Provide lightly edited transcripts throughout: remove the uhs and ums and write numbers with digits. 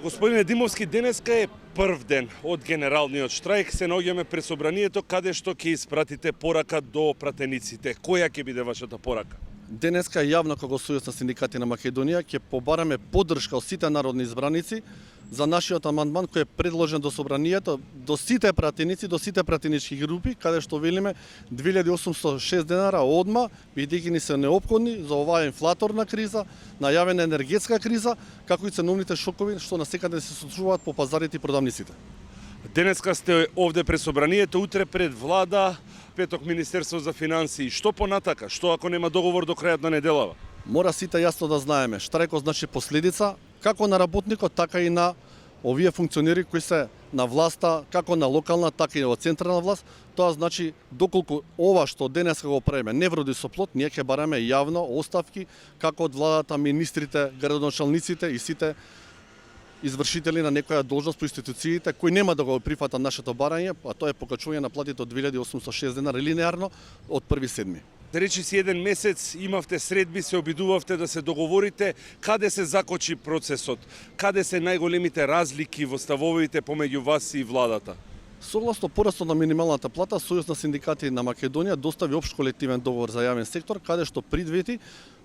Господине Димовски, денеска е прв ден од генералниот штрајк. Се наоѓаме пред собранието каде што ќе испратите порака до пратениците. Која ќе биде вашата порака? Денеска јавно како Сојуз на синдикати на Македонија ќе побараме поддршка од сите народни избраници за нашиот амандман кој е предложен до собранието, до сите пратеници, до сите пратенички групи, каде што велиме 2806 денара одма, бидејќи ни се неопходни за оваа инфлаторна криза, најавена енергетска криза, како и ценовните шокови што насекаде се случуваат по пазарите и продавниците. Денеска сте овде пред собранието, утре пред влада, петок Министерство за финансии. Што понатака? Што ако нема договор до крајот на неделава? Мора сите јасно да знаеме, штрајкот значи последица како на работникот, така и на овие функционери кои се на власта, како на локална, така и во централна власт. Тоа значи доколку ова што денеска го правиме не вроди со плод, ние ќе бараме јавно оставки како од владата, министрите, градоначалниците и сите извршители на некоја должност по институциите кои нема да го прифатат нашето барање, а тоа е покачување на платите од 2806 денари линеарно од 1.7. Да речи еден месец имавте средби, се обидувавте да се договорите, каде се закочи процесот, каде се најголемите разлики во ставовите помеѓу вас и владата? Согласно порастот на минималната плата, Сојуз на синдикати на Македонија достави општ колективен договор за јавен сектор, каде што предвиди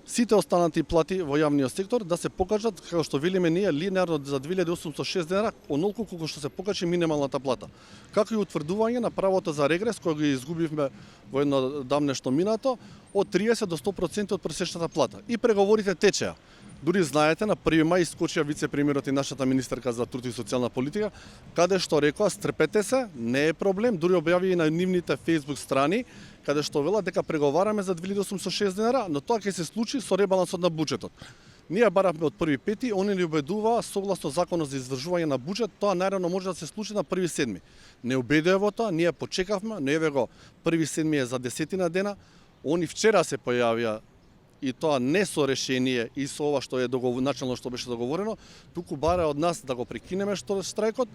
сите останати плати во јавниот сектор да се покажат, како што велиме ние, линеарно за 2806 денара, онолку колку што се покачи минималната плата. Како и утврдување на правото за регрес, кој го изгубивме во едно дамнешно минато, од 30 до 100% од пресечната плата. И преговорите течеа. Дури знаете, на 1 мај искочија вице-премиерот и нашата министерка за труд и социјална политика, каде што рекоа, стрпете се, не е проблем, дури објави и на нивните Facebook страни, каде што вела дека преговараме за 2806 денара, но тоа ќе се случи со ребалансот на буџетот. Ние баравме од 1.5, они ни убедуваа согласно законот за извршување на буџет, тоа најрано може да се случи на 1.7. Не убедува во тоа, ние почекавме, но еве го 1.7 е за 10 дена, они вчера се појавија и тоа не со решение и со ова што е начално што беше договорено, туку бара од нас да го прекинеме штрајкот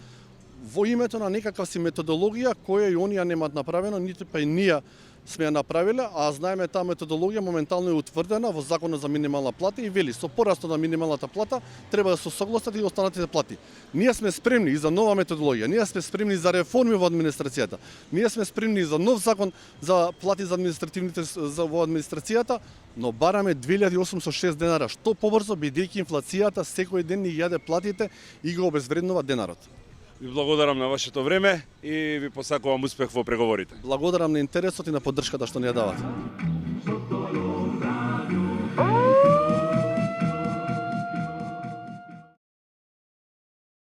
во името на некаква си методологија која и оние немаат направено, ниту па и ние сме ја направиле, а знаеме таа методологија моментално е утврдена во Законот за минимална плата и вели со порастот на минималната плата треба да се согласат и останатите плати. Ние сме спремни и за нова методологија, ние сме спремни за реформи во администрацијата, ние сме спремни за нов закон за плати за административните во администрацијата, но бараме 2806 денара што побрзо, бидејќи инфлацијата секој ден ни јаде платите и го обезвреднува денарот. Ви благодарам на вашето време и ви посакувам успех во преговорите. Благодарам на интересот и на поддршката што ни ја давате.